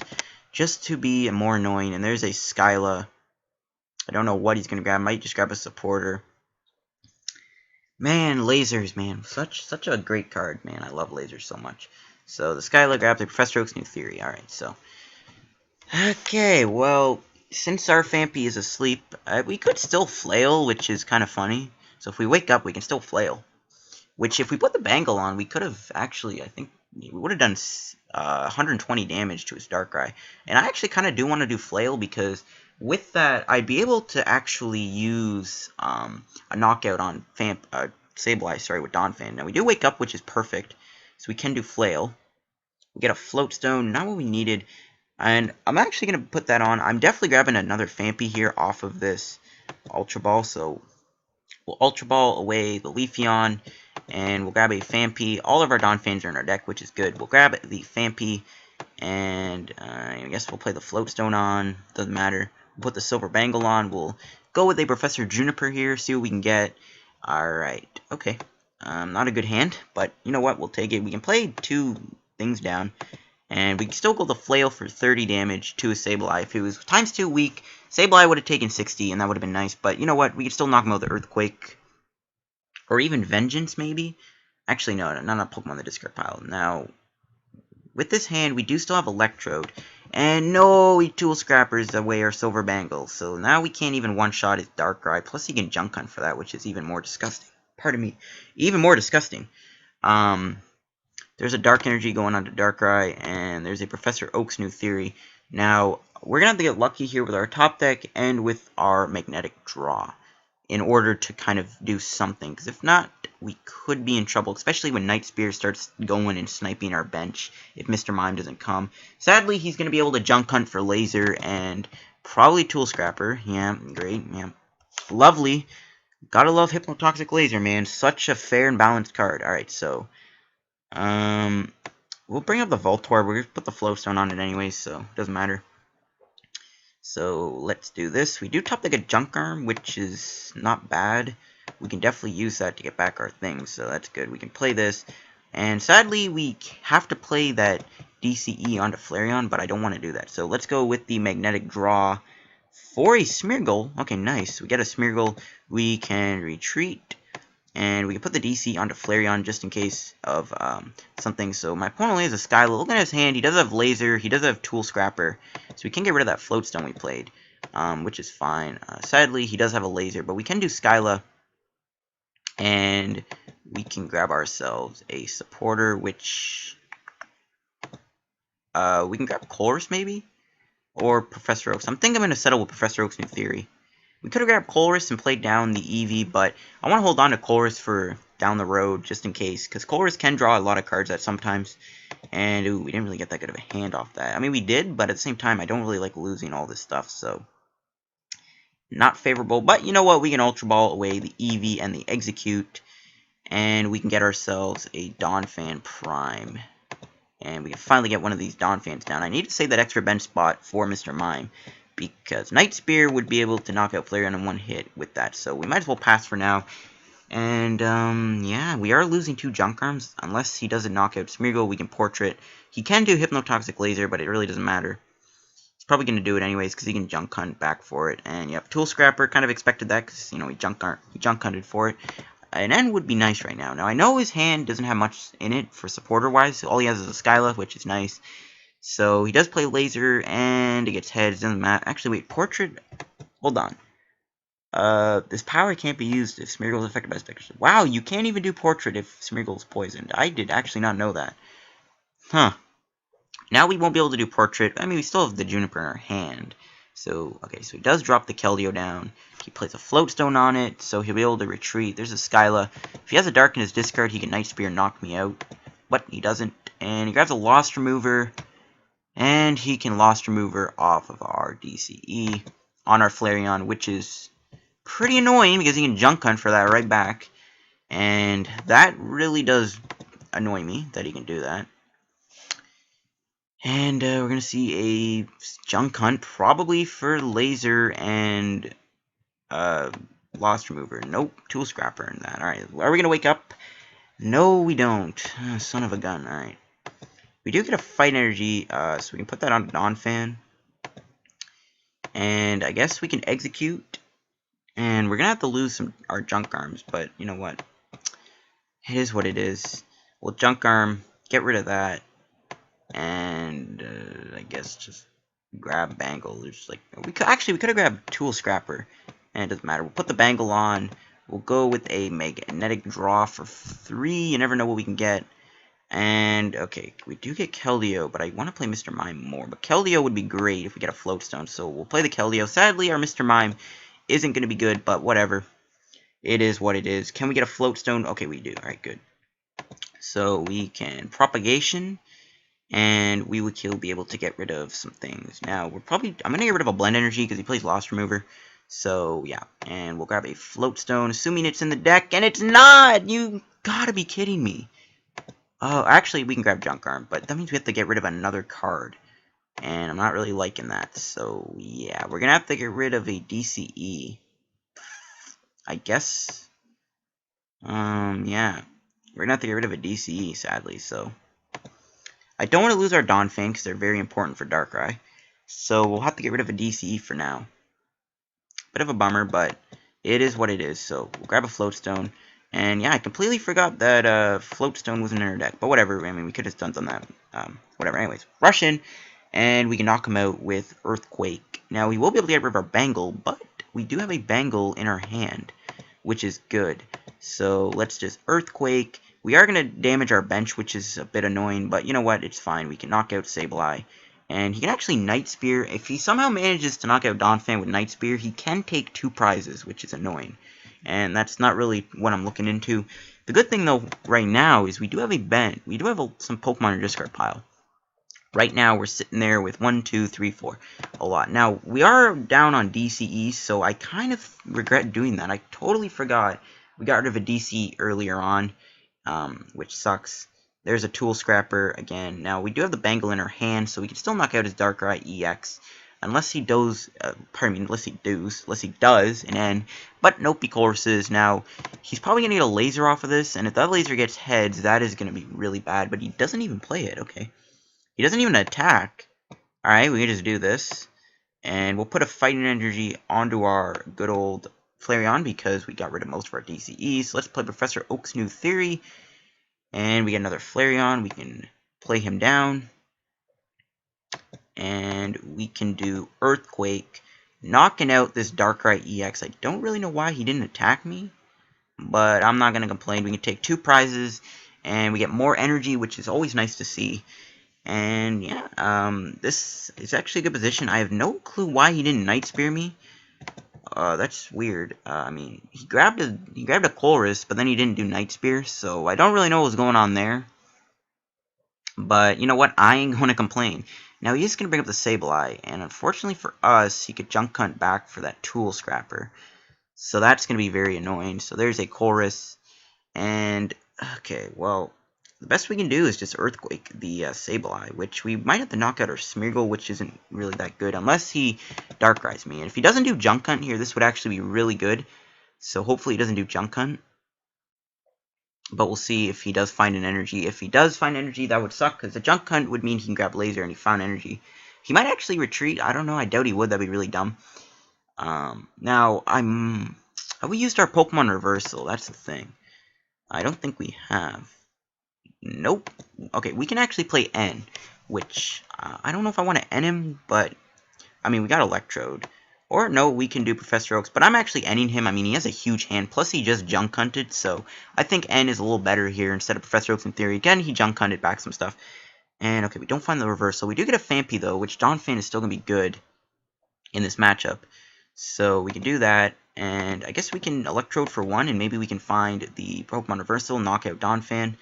[SPEAKER 1] to be more annoying. And there's a Skyla. I don't know what he's going to grab. Might just grab a Supporter. Man, Lasers, man. Such a great card, man. I love Lasers so much. So the Skyla grabs a Professor Oak's New Theory. Alright, so. Okay, well, since our Phanpy is asleep, we could still flail, which is kind of funny. So if we wake up, we can still flail. Which, if we put the Bangle on, we could have actually, I think, we would have done 120 damage to his Darkrai. And I actually kind of do want to do Flail, because with that, I'd be able to actually use a knockout on Sableye, sorry, with Donphan. Now, we do wake up, which is perfect, so we can do Flail. We get a Float Stone, not what we needed, and I'm actually going to put that on. I'm definitely grabbing another Phanpy here off of this Ultra Ball, so we'll Ultra Ball away the Leafeon, and we'll grab a Phanpy. All of our Donphans are in our deck, which is good. We'll grab the Phanpy, and I guess we'll play the Float Stone on. Doesn't matter. We'll put the Silver Bangle on. We'll go with a Professor Juniper here, see what we can get. Alright, okay. Not a good hand, but you know what? We'll take it. We can play two things down, and we can still go the Flail for 30 damage to a Sableye. If it was ×2 weak, Sableye would have taken 60, and that would have been nice. But you know what? We can still knock him out with the Earthquake. Or even Vengeance, maybe? Actually, no, not Pokemon on the discard pile. Now, with this hand, we do still have Electrode. And no, he Tool Scrappers away our Silver Bangle. So now we can't even one-shot his Darkrai. Plus, he can Junk Hunt for that, which is even more disgusting. Pardon me. Even more disgusting. There's a Dark Energy going on to Darkrai, and there's a Professor Oak's new theory. Now, we're going to have to get lucky here with our top deck and with our Magnetic Draw in order to kind of do something, because if not, we could be in trouble, especially when Night Spear starts going and sniping our bench if Mr. Mime doesn't come. Sadly, he's going to be able to Junk Hunt for Laser and probably Tool Scrapper. Yeah, great, yeah. Lovely. Gotta love Hypnotoxic Laser, man. Such a fair and balanced card. Alright, so we'll bring up the Voltorb. We're going to put the Float Stone on it anyways, so it doesn't matter. So let's do this. We do top deck a Junk Arm, which is not bad. We can definitely use that to get back our things, so that's good. We can play this. And sadly, we have to play that DCE onto Flareon, but I don't want to do that. So let's go with the Magnetic Draw for a Smeargle. Okay, nice. We get a Smeargle. We can retreat. And we can put the DC onto Flareon just in case of something. So my opponent only has a Skyla. Look at his hand. He does have Laser. He does have Tool Scrapper. So we can get rid of that Float Stone we played, which is fine. Sadly, he does have a Laser, but we can do Skyla. And we can grab ourselves a Supporter, which we can grab Colress maybe? Or Professor Oaks. I'm thinking I'm going to settle with Professor Oaks' new theory. We could have grabbed Colress and played down the Eevee, but I want to hold on to Colress for down the road, just in case. Because Colress can draw a lot of cards at sometimes. And, ooh, we didn't really get that good of a hand off that. I mean, we did, but at the same time, I don't really like losing all this stuff, so not favorable. But, you know what? We can Ultra Ball away the Eevee and the Exeggcute. And we can get ourselves a Donphan Prime. And we can finally get one of these Donphans down. I need to save that extra bench spot for Mr. Mime, because Night Spear would be able to knock out Flareon in one hit with that. So we might as well pass for now. And, yeah, we are losing 2 Junk Arms. Unless he doesn't knock out Smeargle, we can Portrait. He can do Hypnotoxic Laser, but it really doesn't matter. He's probably going to do it anyways, because he can Junk Hunt back for it. And, yep, Tool Scrapper, kind of expected that, because, you know, he Junk Hunted for it. An end would be nice right now. Now, I know his hand doesn't have much in it for supporter-wise. All he has is a Skyla, which is nice. So, he does play Laser, and it gets heads. Doesn't matter. Actually, wait, Portrait? Hold on. This power can't be used if Smeargle is affected by Spectre. Wow, you can't even do Portrait if Smeargle is poisoned. I did actually not know that. Huh. Now we won't be able to do Portrait. I mean, we still have the Juniper in our hand. So, okay, so he does drop the Keldeo down. He plays a Float Stone on it, so he'll be able to retreat. There's a Skyla. If he has a Dark in his discard, he can Night Spear and knock me out. But he doesn't. And he grabs a Lost Remover. And he can Lost Remover off of our DCE on our Flareon, which is pretty annoying because he can Junk Hunt for that right back. And that really does annoy me that he can do that. And we're going to see a Junk Hunt, probably for Laser and Lost Remover. Nope, Tool Scrapper and that. Alright, are we going to wake up? No, we don't. Son of a gun, alright. We do get a Fight Energy, so we can put that on Donphan. And I guess we can Execute. And we're going to have to lose our Junk Arms, but you know what? It is what it is. We'll Junk Arm, get rid of that. And I guess just grab Bangle. There's like we could have grabbed Tool Scrapper, and it doesn't matter. We'll put the Bangle on. We'll go with a Magnetic Draw for 3. You never know what we can get. And okay, we do get Keldeo, but I want to play Mr. Mime more. But Keldeo would be great if we get a Float Stone, so we'll play the Keldeo. Sadly, our Mr. Mime isn't going to be good, but whatever. It is what it is. Can we get a Float Stone? Okay, we do. All right, good. So we can Propagation. And we would be able to get rid of some things. Now, I'm going to get rid of a Blend Energy because he plays Lost Remover. So, yeah. And we'll grab a Float Stone, assuming it's in the deck. And it's not! You gotta be kidding me. Oh, actually, we can grab Junk Arm. But that means we have to get rid of another card. And I'm not really liking that. So, yeah. We're going to have to get rid of a DCE. I guess. Yeah. We're going to have to get rid of a DCE, sadly. So I don't want to lose our Donphan because they're very important for Darkrai. So we'll have to get rid of a DCE for now. Bit of a bummer, but it is what it is. So we'll grab a Float Stone. And yeah, I completely forgot that Float Stone wasn't in our deck. But whatever, I mean, we could have done that. Whatever, anyways. Rush in, and we can knock him out with Earthquake. Now, we will be able to get rid of our Bangle, but we do have a Bangle in our hand, which is good. So let's just Earthquake. We are going to damage our bench, which is a bit annoying, but you know what? It's fine. We can knock out Sableye. And he can actually Night Spear. If he somehow manages to knock out Donphan with Night Spear, he can take 2 prizes, which is annoying. And that's not really what I'm looking into. The good thing, though, right now is we do have some Pokemon in our discard pile. Right now, we're sitting there with 1, 2, 3, 4. A lot. Now, we are down on DCE, so I kind of regret doing that. I totally forgot. We got rid of a DC earlier on, which sucks. There's a Tool Scrapper again. Now, we do have the Bangle in our hand, so we can still knock out his Darkrai EX. Unless he does, unless he does an N. But nope, he Colresses. Now, he's probably going to get a laser off of this, and if that laser gets heads, that is going to be really bad. But he doesn't even play it, okay. He doesn't even attack. Alright, we can just do this. And we'll put a Fighting Energy onto our good old Flareon because we got rid of most of our DCEs. So let's play Professor Oak's new theory. And we get another Flareon. We can play him down. And we can do Earthquake, knocking out this Darkrai EX. I don't really know why he didn't attack me, but I'm not going to complain. We can take 2 prizes, and we get more energy, which is always nice to see. And yeah, this is actually a good position. I have no clue why he didn't Night Spear me. That's weird. I mean, he grabbed a Colress, but then he didn't do Night Spear, so I don't really know what's going on there. But you know what? I ain't going to complain. Now he is going to bring up the Sableye, and unfortunately for us, he could Junk Hunt back for that Tool Scrapper. So that's going to be very annoying. So there's a Colress, and okay, well, the best we can do is just Earthquake the Sableye, which we might have to knock out our Smeargle, which isn't really that good, unless he Darkrai's me. And if he doesn't do Junk Hunt here, this would actually be really good. So hopefully he doesn't do Junk Hunt. But we'll see if he does find an energy. If he does find energy, that would suck, because a Junk Hunt would mean he can grab Laser, and he found energy. He might actually retreat. I don't know. I doubt he would. That'd be really dumb. Now, have we used our Pokemon Reversal? That's the thing. I don't think we have. Nope. Okay, we can actually play N, which, I don't know if I want to N him, but, I mean, we got Electrode. Or, no, we can do Professor Oaks, but I'm actually N-ing him. I mean, he has a huge hand, plus he just Junk Hunted, so I think N is a little better here instead of Professor Oaks in theory. Again, he Junk Hunted back some stuff. And, okay, we don't find the reversal. We do get a Phanpy, though, which Donphan is still going to be good in this matchup. So, we can do that, and I guess we can Electrode for 1, and maybe we can find the Pokemon Reversal, knock out Donphan.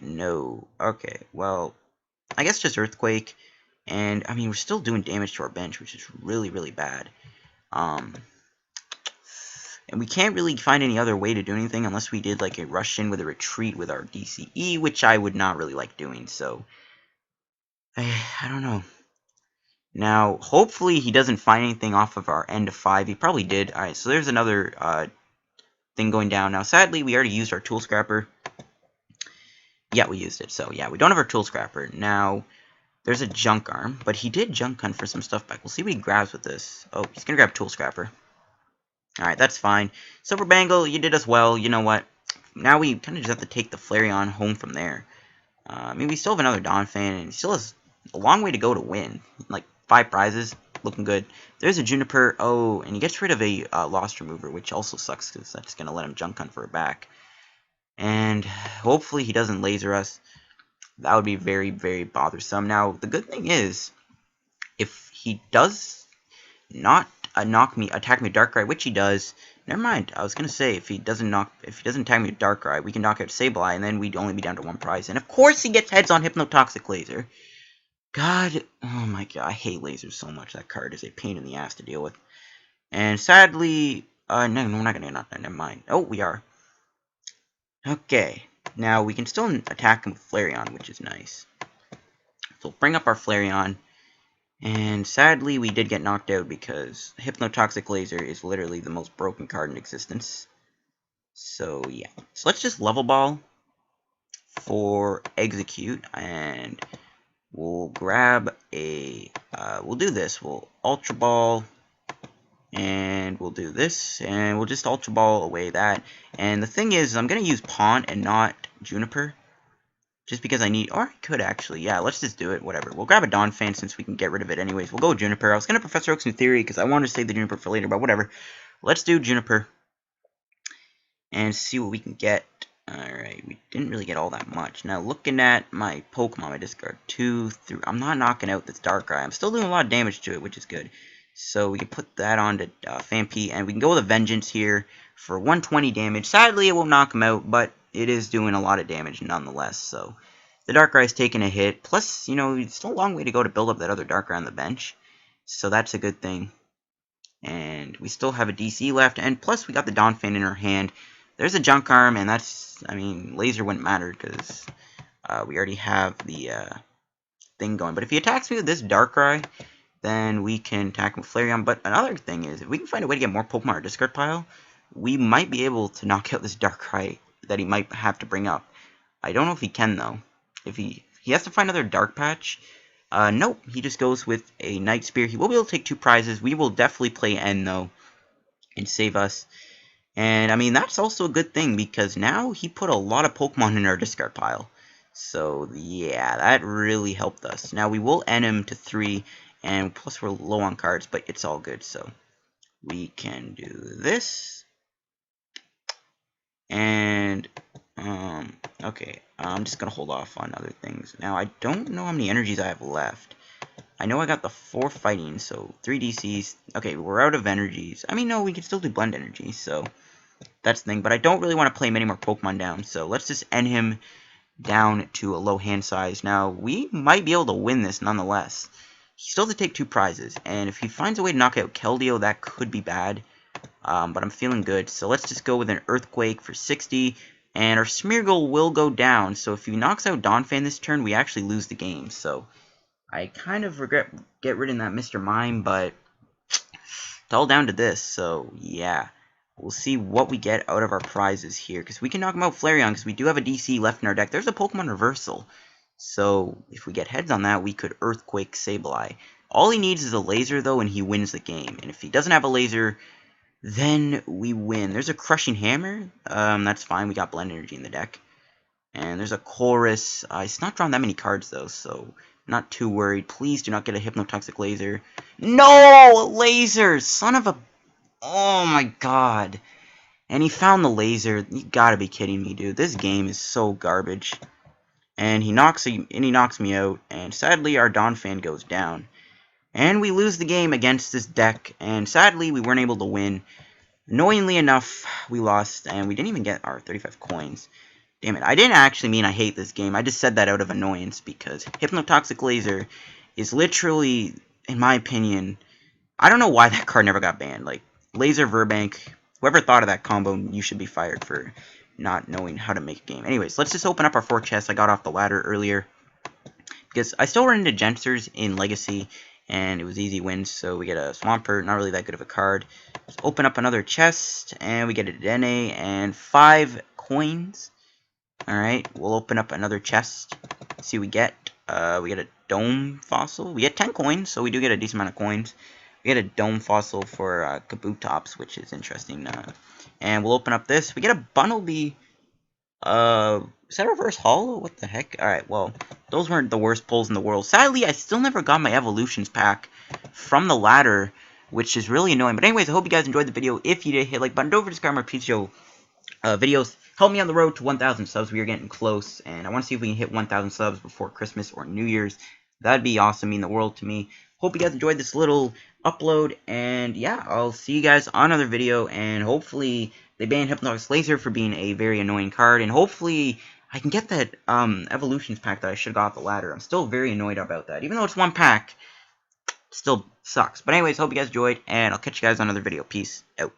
[SPEAKER 1] No. Okay, well, I guess just Earthquake. And, I mean, we're still doing damage to our bench, which is really, really bad. And we can't really find any other way to do anything unless we did like a rush in with a retreat with our DCE, which I would not really like doing, so I don't know. Now, hopefully he doesn't find anything off of our end of 5. He probably did. Alright, so there's another thing going down. Now, sadly, we already used our Tool Scrapper. Yeah, we used it, so yeah, we don't have our Tool Scrapper. Now, there's a Junk Arm, but he did Junk Hunt for some stuff back. We'll see what he grabs with this. Oh, he's going to grab Tool Scrapper. Alright, that's fine. Silver Bangle, you did us well. You know what? Now we kind of just have to take the Flareon home from there. I mean, we still have another Donphan, and he still has a long way to go to win. Like, 5 prizes. Looking good. There's a Juniper. Oh, and he gets rid of a Lost Remover, which also sucks, because that's going to let him Junk Hunt for it back. And hopefully he doesn't laser us. That would be very, very bothersome. Now, the good thing is, if he does not attack me with Darkrai, which he does, never mind. I was gonna say if he doesn't attack me with Darkrai, we can knock out Sableye, and then we'd only be down to 1 prize. And of course, he gets heads on Hypnotoxic Laser. God, oh my god, I hate lasers so much. That card is a pain in the ass to deal with. And sadly, no, we're not gonna knock that. Never mind. Oh, we are. Okay. Now, we can still attack him with Flareon, which is nice. So, we'll bring up our Flareon. And sadly, we did get knocked out because Hypnotoxic Laser is literally the most broken card in existence. So, yeah. So, let's just Level Ball for Exeggcute. And we'll grab a... we'll do this. We'll Ultra Ball... And we'll do this, and we'll just Ultra Ball away that. And the thing is, I'm going to use Pawn and not Juniper. Just because I need... Or I could actually. Yeah, let's just do it. Whatever. We'll grab a Donphan since we can get rid of it anyways. We'll go with Juniper. I was going to Professor Oak's new theory because I wanted to save the Juniper for later, but whatever. Let's do Juniper. And see what we can get. Alright, we didn't really get all that much. Now, looking at my Pokemon, I discard 2 through... I'm not knocking out this Darkrai. I'm still doing a lot of damage to it, which is good. So we can put that on to Phanpy, and we can go with a Vengeance here for 120 damage. Sadly, it won't knock him out, but it is doing a lot of damage nonetheless. So the Darkrai's taking a hit. Plus, you know, it's still a long way to go to build up that other Darkrai on the bench. So that's a good thing. And we still have a DC left, and plus we got the Donphan in our hand. There's a Junk Arm, and that's, I mean, Laser wouldn't matter because we already have the thing going. But if he attacks me with this Darkrai, then we can attack him with Flareon. But another thing is, if we can find a way to get more Pokemon in our discard pile, we might be able to knock out this Darkrai that he might have to bring up. I don't know if he can, though. If he has to find another Dark Patch. Nope, he just goes with a Night Spear. He will be able to take 2 prizes. We will definitely play N, though, and save us. And, I mean, that's also a good thing, because now he put a lot of Pokemon in our discard pile. So, yeah, that really helped us. Now, we will end him to 3, and plus we're low on cards, but it's all good. So, we can do this. And, okay, I'm just going to hold off on other things. Now, I don't know how many energies I have left. I know I got the 4 fighting, so 3 DCs. Okay, we're out of energies. I mean, no, we can still do blend energies, so that's the thing. But I don't really want to play many more Pokemon down, so let's just end him down to a low hand size. Now, we might be able to win this nonetheless. He still has to take 2 prizes, and if he finds a way to knock out Keldeo, that could be bad. But I'm feeling good, so let's just go with an Earthquake for 60, and our Smeargle will go down. So if he knocks out Donphan this turn, we actually lose the game, so I kind of regret get rid of that Mr. Mime, but it's all down to this, so yeah. We'll see what we get out of our prizes here, because we can knock him out Flareon, because we do have a DC left in our deck. There's a Pokemon Reversal, so if we get heads on that, we could Earthquake Sableye. All he needs is a laser, though, and he wins the game. And if he doesn't have a laser, then we win. There's a Crushing Hammer. That's fine. We got Blend Energy in the deck. And there's a Colress. It's not drawn that many cards, though, so not too worried. Please do not get a Hypnotoxic Laser. No! Laser! Son of a... Oh my god. And he found the laser. You gotta be kidding me, dude. This game is so garbage. And he knocks me out. And sadly, our Donphan goes down. And we lose the game against this deck. And sadly, we weren't able to win. Annoyingly enough, we lost. And we didn't even get our 35 coins. Damn it. I didn't actually mean I hate this game. I just said that out of annoyance. Because Hypnotoxic Laser is literally, in my opinion... I don't know why that card never got banned. Like, Laser Verbank, whoever thought of that combo, you should be fired for not knowing how to make a game. Anyways, let's just open up our 4 chests. I got off the ladder earlier, because I still run into Gensers in Legacy, and it was easy wins, so we get a Swampert, not really that good of a card. Let's open up another chest, and we get a Dene, and 5 coins. Alright, we'll open up another chest, see what we get. We get a Dome Fossil. We get 10 coins, so we do get a decent amount of coins. We get a Dome Fossil for Kabutops, which is interesting. And we'll open up this. We get a Bunnelby. Is that Reverse Hollow? What the heck? Alright, well, those weren't the worst pulls in the world. Sadly, I still never got my Evolutions pack from the ladder, which is really annoying. But anyways, I hope you guys enjoyed the video. If you did, hit like button. Don't forget to subscribe to my PTCGO videos. Help me on the road to 1,000 subs. We are getting close, and I want to see if we can hit 1,000 subs before Christmas or New Year's. That'd be awesome, mean the world to me. Hope you guys enjoyed this little upload, and yeah, I'll see you guys on another video, and hopefully they ban Hypnotoxic Laser for being a very annoying card, and hopefully I can get that Evolutions pack that I should have got off the ladder. I'm still very annoyed about that. Even though it's 1 pack, it still sucks. But anyways, hope you guys enjoyed, and I'll catch you guys on another video. Peace out.